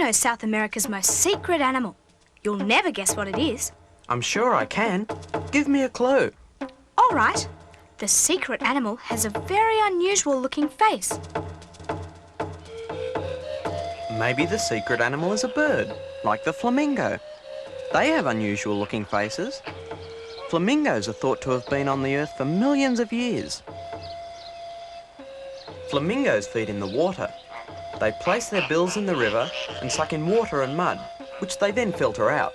know South America's most secret animal? You'll never guess what it is. I'm sure I can. Give me a clue. All right. The secret animal has a very unusual looking face. Maybe the secret animal is a bird, like the flamingo. They have unusual looking faces. Flamingos are thought to have been on the earth for millions of years. Flamingos feed in the water. They place their bills in the river and suck in water and mud, which they then filter out.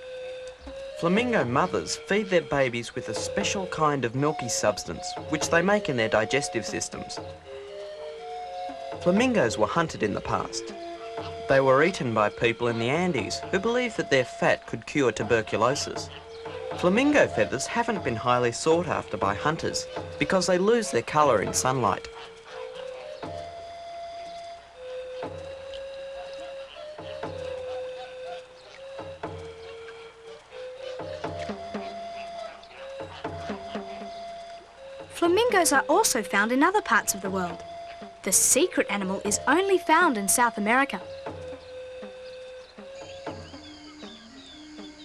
Flamingo mothers feed their babies with a special kind of milky substance, which they make in their digestive systems. Flamingos were hunted in the past. They were eaten by people in the Andes who believed that their fat could cure tuberculosis. Flamingo feathers haven't been highly sought after by hunters because they lose their colour in sunlight. Flamingos are also found in other parts of the world. The secret animal is only found in South America.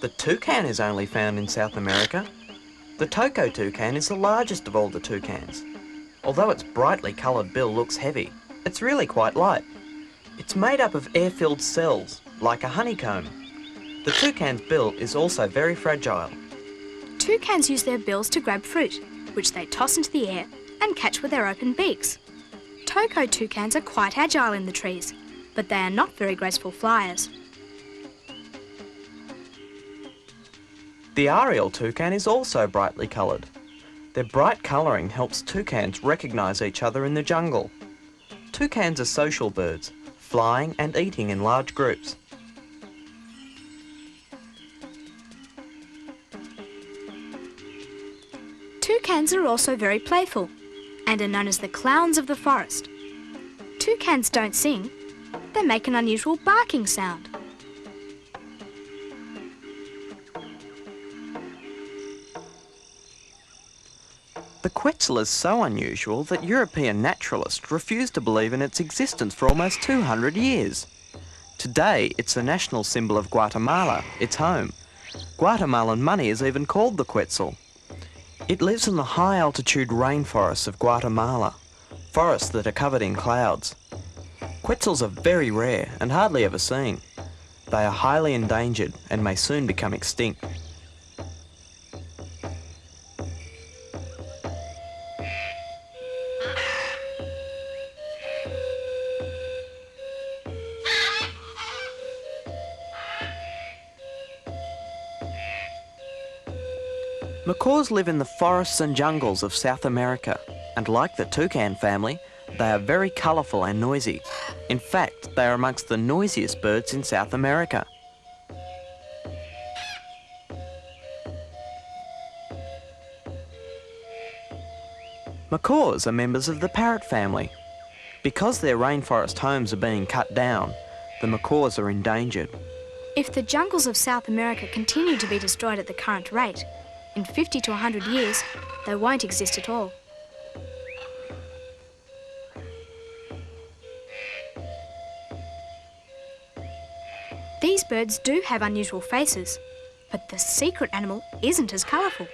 The toucan is only found in South America. The toco toucan is the largest of all the toucans. Although its brightly coloured bill looks heavy, it's really quite light. It's made up of air-filled cells, like a honeycomb. The toucan's bill is also very fragile. Toucans use their bills to grab fruit, which they toss into the air and catch with their open beaks. Toco toucans are quite agile in the trees, but they are not very graceful flyers. The aerial toucan is also brightly coloured. Their bright colouring helps toucans recognise each other in the jungle. Toucans are social birds, flying and eating in large groups. Toucans are also very playful and are known as the clowns of the forest. Toucans don't sing, they make an unusual barking sound. The quetzal is so unusual that European naturalists refused to believe in its existence for almost 200 years. Today, it's the national symbol of Guatemala, its home. Guatemalan money is even called the quetzal. It lives in the high-altitude rainforests of Guatemala, forests that are covered in clouds. Quetzals are very rare and hardly ever seen. They are highly endangered and may soon become extinct. Macaws live in the forests and jungles of South America, and like the toucan family, they are very colourful and noisy. In fact, they are amongst the noisiest birds in South America. Macaws are members of the parrot family. Because their rainforest homes are being cut down, the macaws are endangered. If the jungles of South America continue to be destroyed at the current rate, in 50 to 100 years, they won't exist at all. These birds do have unusual faces, but the secret animal isn't as colourful.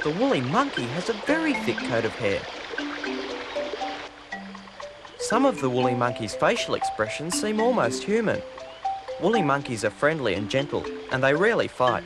The woolly monkey has a very thick coat of hair. Some of the woolly monkey's facial expressions seem almost human. Woolly monkeys are friendly and gentle, and they rarely fight.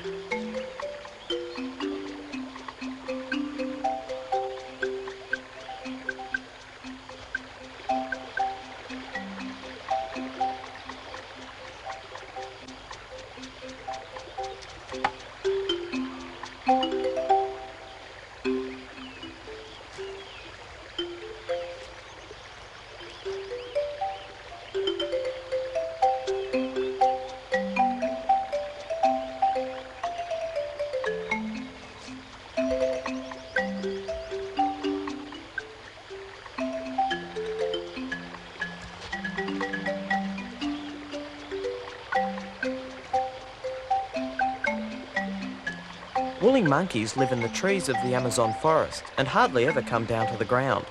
Woolly monkeys live in the trees of the Amazon forest and hardly ever come down to the ground.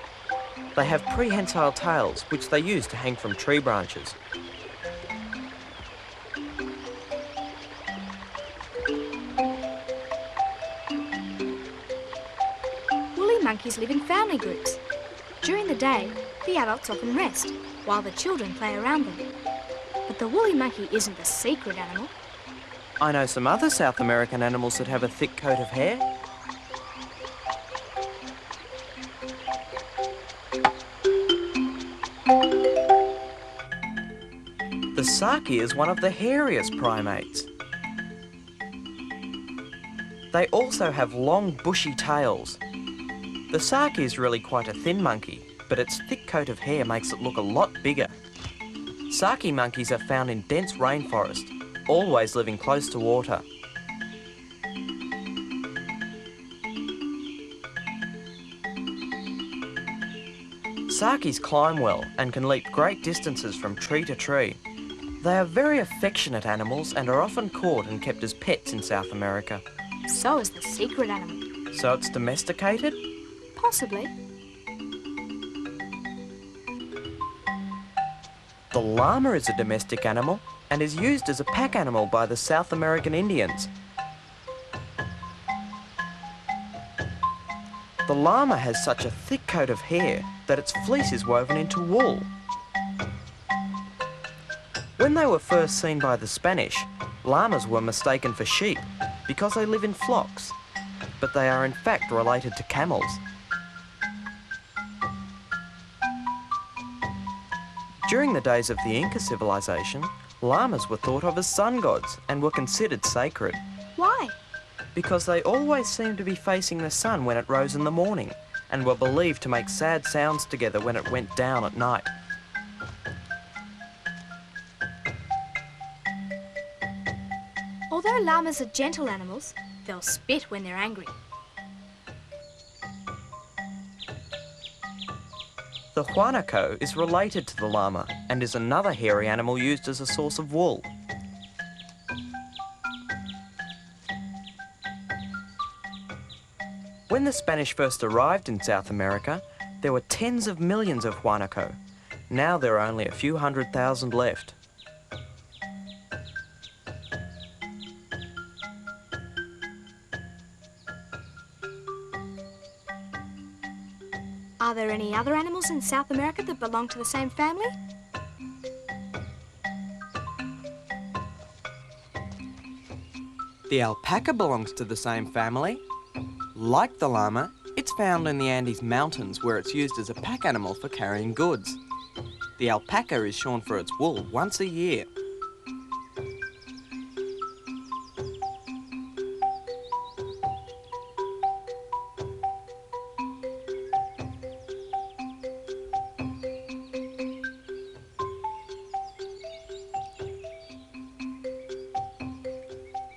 They have prehensile tails which they use to hang from tree branches. Woolly monkeys live in family groups. During the day, the adults often rest, while the children play around them. But the woolly monkey isn't the secret animal. I know some other South American animals that have a thick coat of hair. The saki is one of the hairiest primates. They also have long bushy tails. The saki is really quite a thin monkey, but its thick coat of hair makes it look a lot bigger. Saki monkeys are found in dense rainforest, always living close to water. Sakis climb well and can leap great distances from tree to tree. They are very affectionate animals and are often caught and kept as pets in South America. So is the secret animal. So it's domesticated? Possibly. The llama is a domestic animal and is used as a pack animal by the South American Indians. The llama has such a thick coat of hair that its fleece is woven into wool. When they were first seen by the Spanish, llamas were mistaken for sheep because they live in flocks, but they are in fact related to camels. During the days of the Inca civilization, llamas were thought of as sun gods and were considered sacred. Why? Because they always seemed to be facing the sun when it rose in the morning and were believed to make sad sounds together when it went down at night. Although llamas are gentle animals, they'll spit when they're angry. The guanaco is related to the llama and is another hairy animal used as a source of wool. When the Spanish first arrived in South America, there were tens of millions of guanaco. Now there are only a few 100,000 left. Are there any other animals in South America that belong to the same family? The alpaca belongs to the same family. Like the llama, it's found in the Andes Mountains where it's used as a pack animal for carrying goods. The alpaca is shorn for its wool once a year.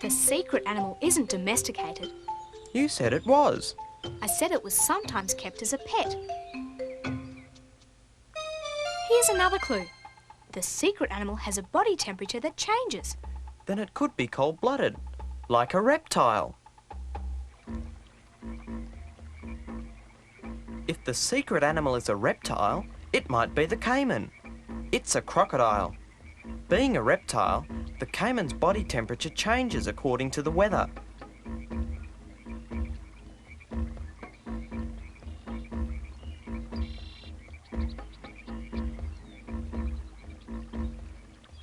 The secret animal isn't domesticated. You said it was. I said it was sometimes kept as a pet. Here's another clue. The secret animal has a body temperature that changes. Then it could be cold-blooded, like a reptile. If the secret animal is a reptile, it might be the caiman. It's a crocodile. Being a reptile, the caiman's body temperature changes according to the weather.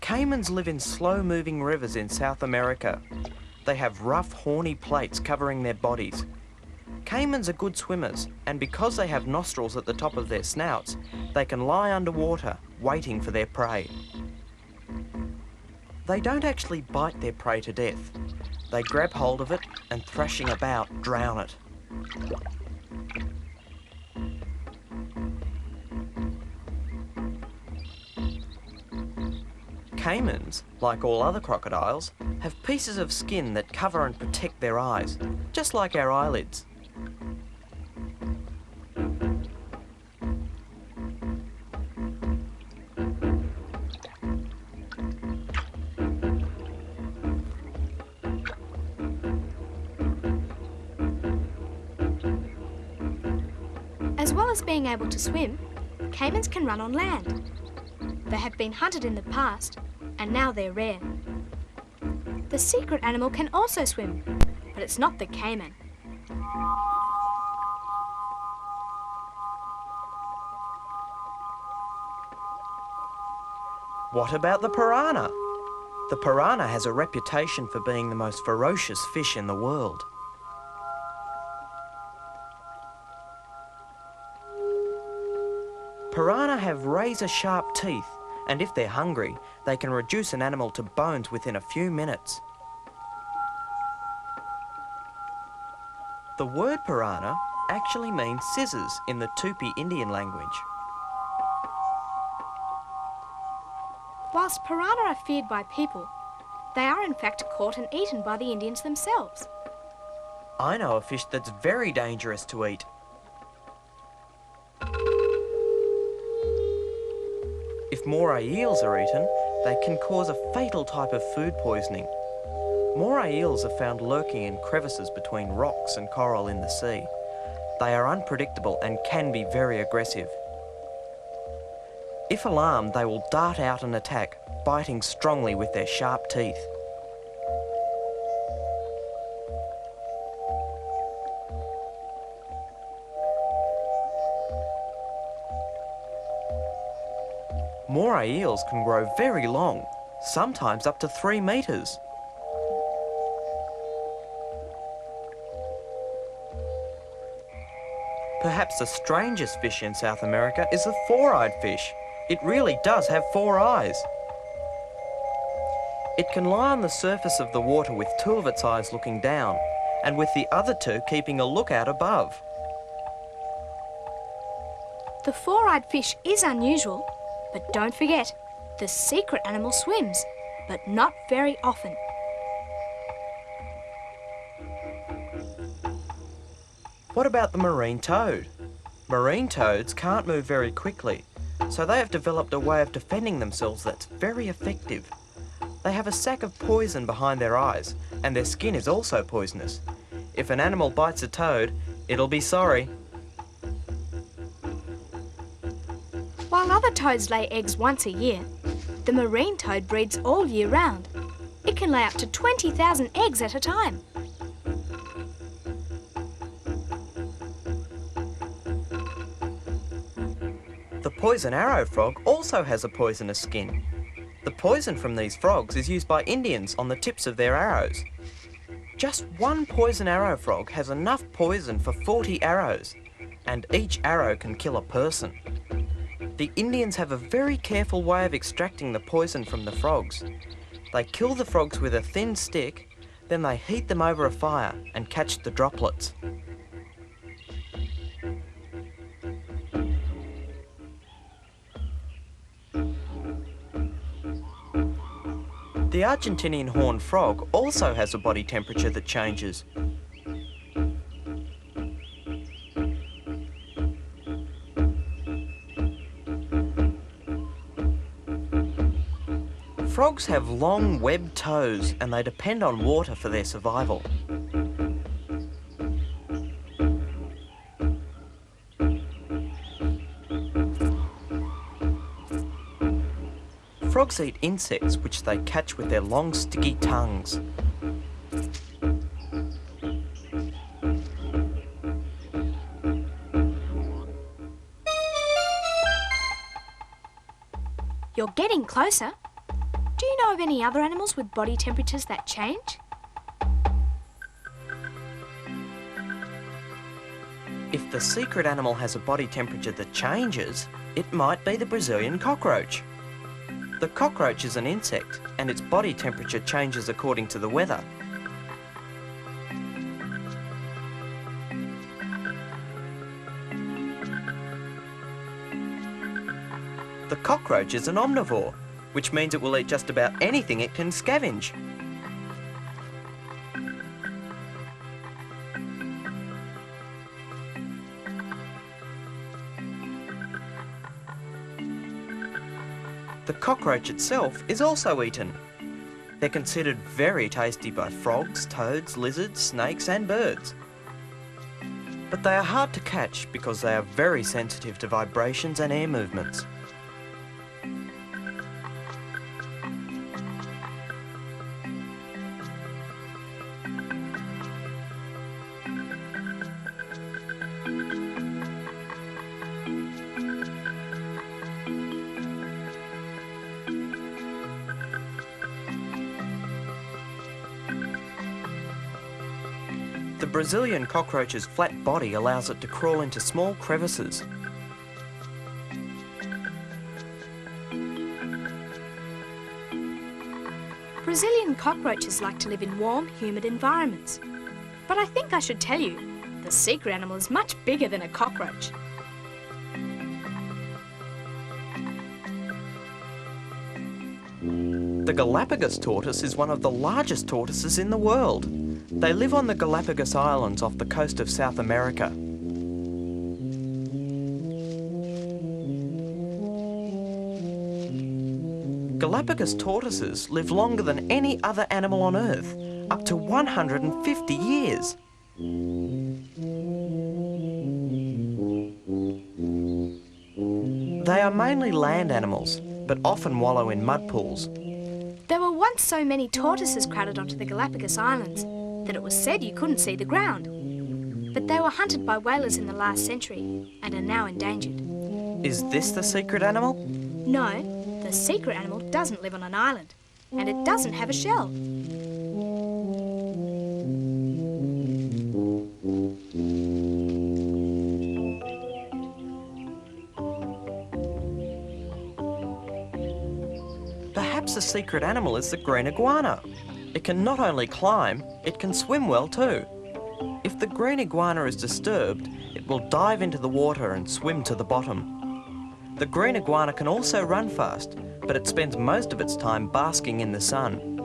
Caimans live in slow-moving rivers in South America. They have rough, horny plates covering their bodies. Caimans are good swimmers, and because they have nostrils at the top of their snouts, they can lie underwater, waiting for their prey. They don't actually bite their prey to death. They grab hold of it and, thrashing about, drown it. Caimans, like all other crocodiles, have pieces of skin that cover and protect their eyes, just like our eyelids. well as being able to swim, caimans can run on land. They have been hunted in the past, and now they're rare. The secret animal can also swim, but it's not the caiman. What about the piranha? The piranha has a reputation for being the most ferocious fish in the world. Piranha have razor-sharp teeth, and if they're hungry, they can reduce an animal to bones within a few minutes. The word piranha actually means scissors in the Tupi Indian language. Whilst piranha are feared by people, they are in fact caught and eaten by the Indians themselves. I know a fish that's very dangerous to eat. If moray eels are eaten, they can cause a fatal type of food poisoning. Moray eels are found lurking in crevices between rocks and coral in the sea. They are unpredictable and can be very aggressive. If alarmed, they will dart out and attack, biting strongly with their sharp teeth. Moray eels can grow very long, sometimes up to 3 metres. Perhaps the strangest fish in South America is the four-eyed fish. It really does have 4 eyes. It can lie on the surface of the water with 2 of its eyes looking down, and with the other 2 keeping a lookout above. The four-eyed fish is unusual, but don't forget, the secret animal swims, but not very often. What about the marine toad? Marine toads can't move very quickly, so they have developed a way of defending themselves that's very effective. They have a sac of poison behind their eyes, and their skin is also poisonous. If an animal bites a toad, it'll be sorry. While other toads lay eggs once a year, the marine toad breeds all year round. It can lay up to 20,000 eggs at a time. The poison arrow frog also has a poisonous skin. The poison from these frogs is used by Indians on the tips of their arrows. Just one poison arrow frog has enough poison for 40 arrows, and each arrow can kill a person. The Indians have a very careful way of extracting the poison from the frogs. They kill the frogs with a thin stick, then they heat them over a fire and catch the droplets. The Argentinian horned frog also has a body temperature that changes. Frogs have long webbed toes and they depend on water for their survival. Frogs eat insects which they catch with their long sticky tongues. You're getting closer. Do you know of any other animals with body temperatures that change? If the secret animal has a body temperature that changes, it might be the Brazilian cockroach. The cockroach is an insect, and its body temperature changes according to the weather. The cockroach is an omnivore, which means it will eat just about anything it can scavenge. The cockroach itself is also eaten. They're considered very tasty by frogs, toads, lizards, snakes and birds. But they are hard to catch because they are very sensitive to vibrations and air movements. The Brazilian cockroach's flat body allows it to crawl into small crevices. Brazilian cockroaches like to live in warm, humid environments. But I think I should tell you, the secret animal is much bigger than a cockroach. The Galapagos tortoise is one of the largest tortoises in the world. They live on the Galapagos Islands off the coast of South America. Galapagos tortoises live longer than any other animal on Earth, up to 150 years. They are mainly land animals, but often wallow in mud pools. There were once so many tortoises crowded onto the Galapagos Islands that it was said you couldn't see the ground. But they were hunted by whalers in the last century and are now endangered. Is this the secret animal? No, the secret animal doesn't live on an island, and it doesn't have a shell. Perhaps the secret animal is the green iguana. It can not only climb, it can swim well too. If the green iguana is disturbed, it will dive into the water and swim to the bottom. The green iguana can also run fast, but it spends most of its time basking in the sun.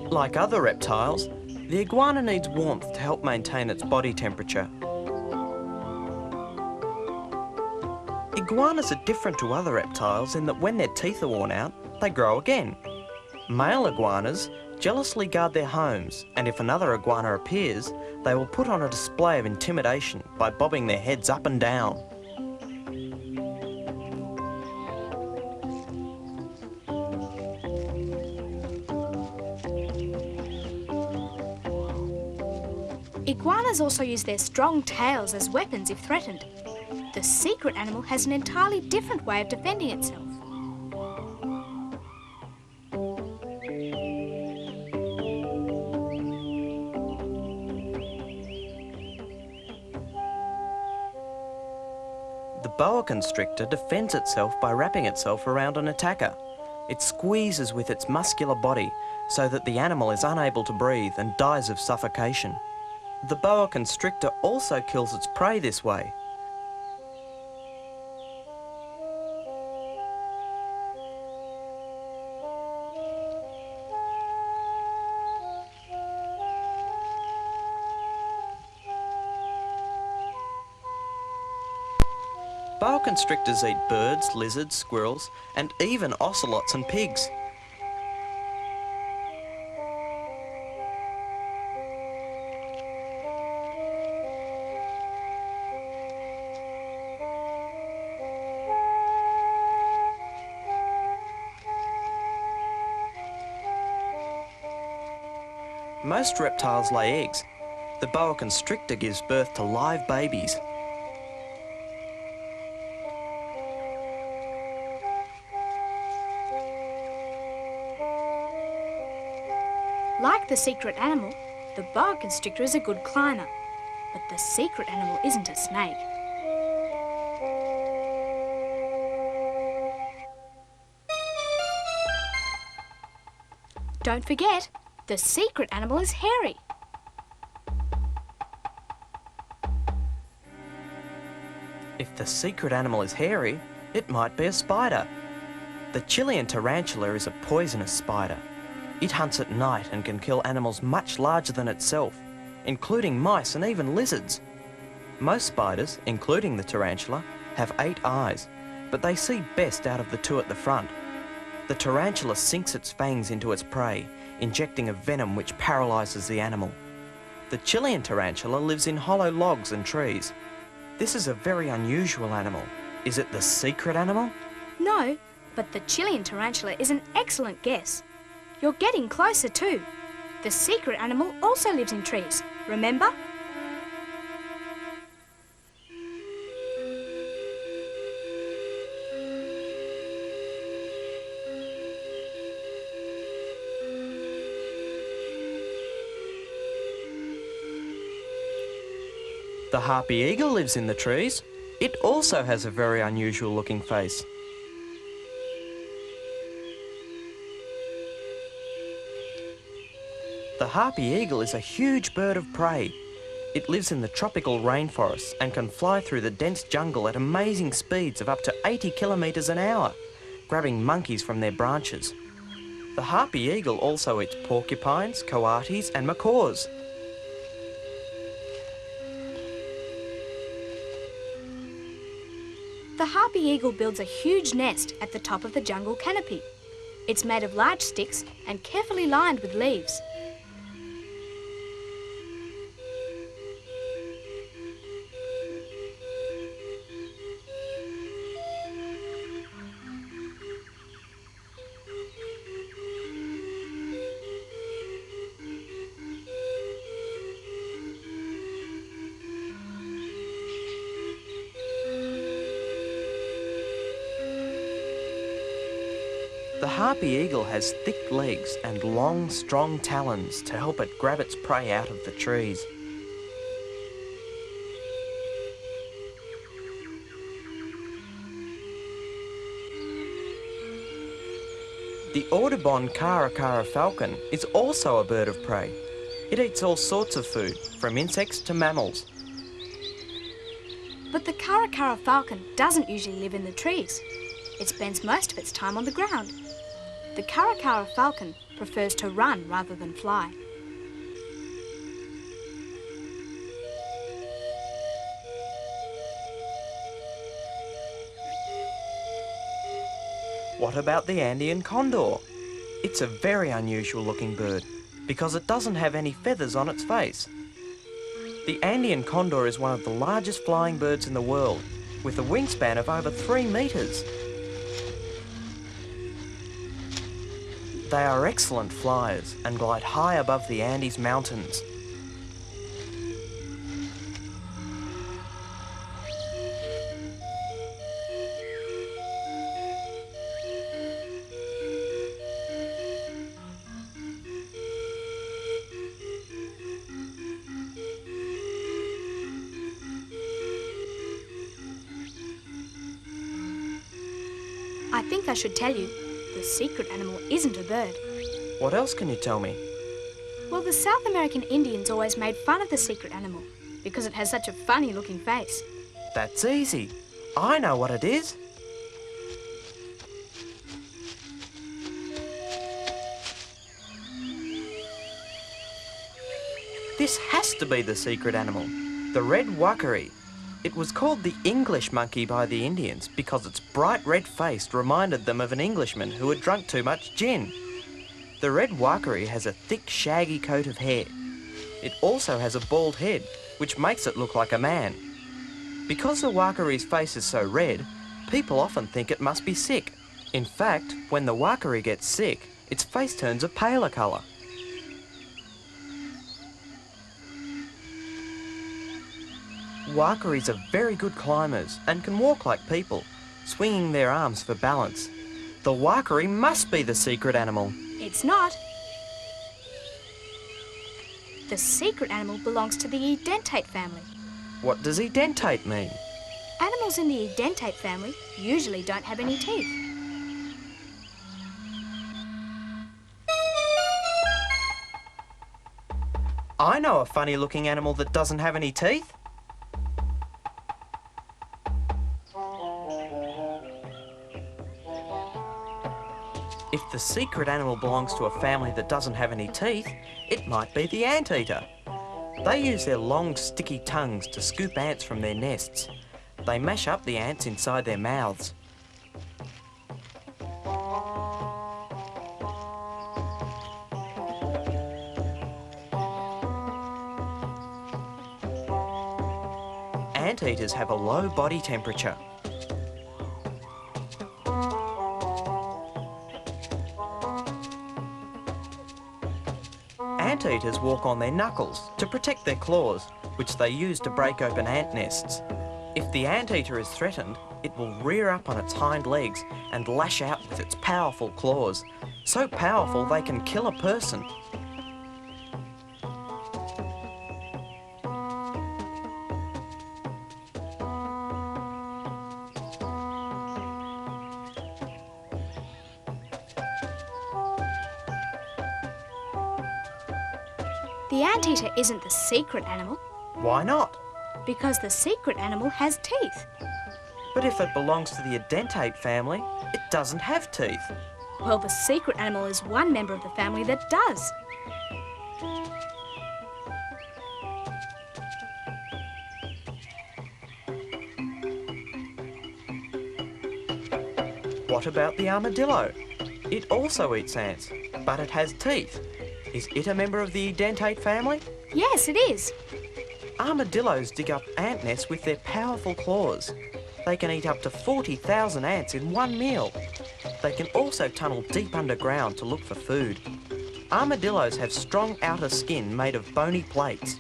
Like other reptiles, the iguana needs warmth to help maintain its body temperature. Iguanas are different to other reptiles in that when their teeth are worn out, they grow again. Male iguanas jealously guard their homes, and if another iguana appears, they will put on a display of intimidation by bobbing their heads up and down. Iguanas also use their strong tails as weapons if threatened. The secret animal has an entirely different way of defending itself. The boa constrictor defends itself by wrapping itself around an attacker. It squeezes with its muscular body so that the animal is unable to breathe and dies of suffocation. The boa constrictor also kills its prey this way. Boa constrictors eat birds, lizards, squirrels, and even ocelots and pigs. Most reptiles lay eggs. The boa constrictor gives birth to live babies. Like the secret animal, the boa constrictor is a good climber, but the secret animal isn't a snake. Don't forget, the secret animal is hairy. If the secret animal is hairy, it might be a spider. The Chilean tarantula is a poisonous spider. It hunts at night and can kill animals much larger than itself, including mice and even lizards. Most spiders, including the tarantula, have 8 eyes, but they see best out of the 2 at the front. The tarantula sinks its fangs into its prey, injecting a venom which paralyses the animal. The Chilean tarantula lives in hollow logs and trees. This is a very unusual animal. Is it the secret animal? No, but the Chilean tarantula is an excellent guess. You're getting closer too. The secret animal also lives in trees, remember? The harpy eagle lives in the trees. It also has a very unusual looking face. The harpy eagle is a huge bird of prey. It lives in the tropical rainforests and can fly through the dense jungle at amazing speeds of up to 80 kilometres an hour, grabbing monkeys from their branches. The harpy eagle also eats porcupines, coatis and macaws. The harpy eagle builds a huge nest at the top of the jungle canopy. It's made of large sticks and carefully lined with leaves. The harpy eagle has thick legs and long, strong talons to help it grab its prey out of the trees. The Audubon caracara falcon is also a bird of prey. It eats all sorts of food, from insects to mammals. But the caracara falcon doesn't usually live in the trees. It spends most of its time on the ground. The caracara falcon prefers to run rather than fly. What about the Andean condor? It's a very unusual looking bird because it doesn't have any feathers on its face. The Andean condor is one of the largest flying birds in the world, with a wingspan of over 3 metres. They are excellent flyers and glide high above the Andes Mountains. I think I should tell you, the secret animal isn't a bird. What else can you tell me? Well, the South American Indians always made fun of the secret animal because it has such a funny looking face. That's easy. I know what it is. This has to be the secret animal, the red wakari. It was called the English monkey by the Indians because its bright red face reminded them of an Englishman who had drunk too much gin. The red wakari has a thick, shaggy coat of hair. It also has a bald head, which makes it look like a man. Because the wakari's face is so red, people often think it must be sick. In fact, when the wakari gets sick, its face turns a paler colour. Wakaris are very good climbers and can walk like people, swinging their arms for balance. The wakari must be the secret animal. It's not. The secret animal belongs to the edentate family. What does edentate mean? Animals in the edentate family usually don't have any teeth. I know a funny looking animal that doesn't have any teeth. If the secret animal belongs to a family that doesn't have any teeth, it might be the anteater. They use their long, sticky tongues to scoop ants from their nests. They mash up the ants inside their mouths. Anteaters have a low body temperature. Anteaters walk on their knuckles to protect their claws, which they use to break open ant nests. If the anteater is threatened, it will rear up on its hind legs and lash out with its powerful claws. So powerful they can kill a person. The anteater isn't the secret animal Why not? because the secret animal has teeth. But if it belongs to the edentate family, it doesn't have teeth. Well, the secret animal is one member of the family that does. What about the armadillo? It also eats ants, but it has teeth. Is it a member of the edentate family? Yes, it is. Armadillos dig up ant nests with their powerful claws. They can eat up to 40,000 ants in one meal. They can also tunnel deep underground to look for food. Armadillos have strong outer skin made of bony plates.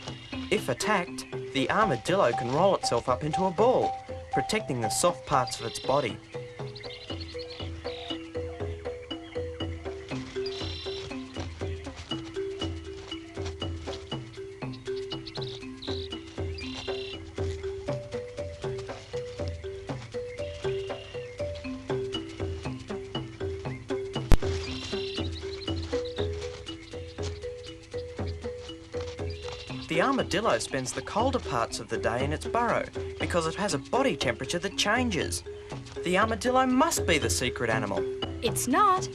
If attacked, the armadillo can roll itself up into a ball, protecting the soft parts of its body. The armadillo spends the colder parts of the day in its burrow because it has a body temperature that changes. The armadillo must be the secret animal. It's not.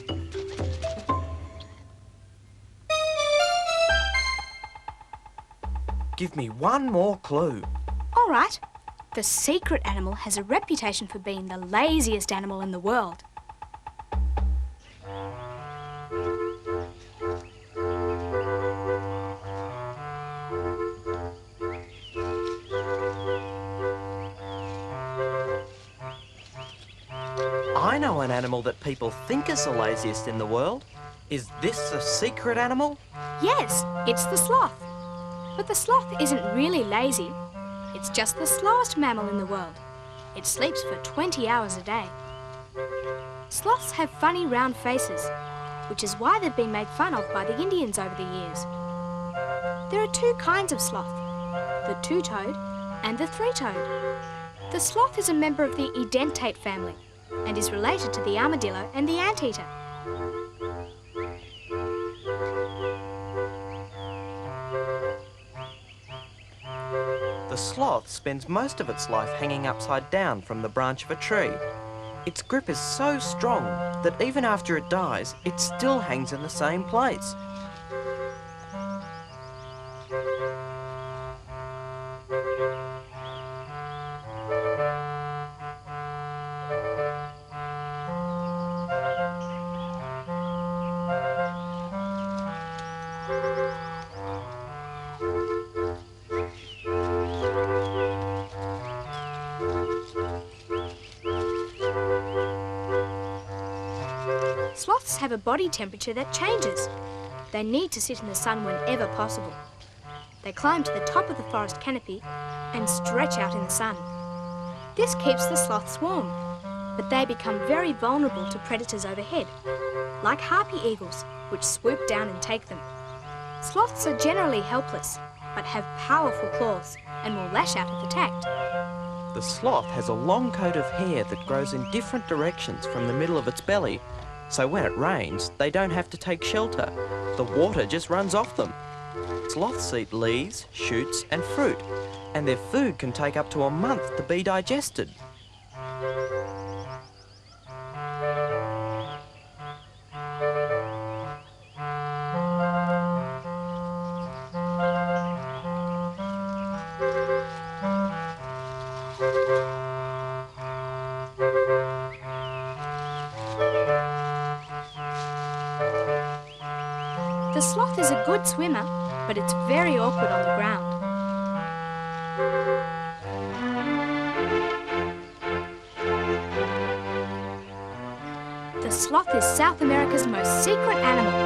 Give me one more clue. All right. The secret animal has a reputation for being the laziest animal in the world. I know an animal that people think is the laziest in the world. Is this the secret animal? Yes, it's the sloth. But the sloth isn't really lazy. It's just the slowest mammal in the world. It sleeps for 20 hours a day. Sloths have funny round faces, which is why they've been made fun of by the Indians over the years. There are two kinds of sloth, the two-toed and the three-toed. The sloth is a member of the edentate family and is related to the armadillo and the anteater. The sloth spends most of its life hanging upside down from the branch of a tree. Its grip is so strong that even after it dies, it still hangs in the same place. Sloths have a body temperature that changes. They need to sit in the sun whenever possible. They climb to the top of the forest canopy and stretch out in the sun. This keeps the sloths warm, but they become very vulnerable to predators overhead, like harpy eagles, which swoop down and take them. Sloths are generally helpless, but have powerful claws and will lash out if attacked. The sloth has a long coat of hair that grows in different directions from the middle of its belly, so when it rains, they don't have to take shelter. The water just runs off them. Sloths eat leaves, shoots and fruit, and their food can take up to a month to be digested. The sloth is a good swimmer, but it's very awkward on the ground. sloth is South America's most secret animal.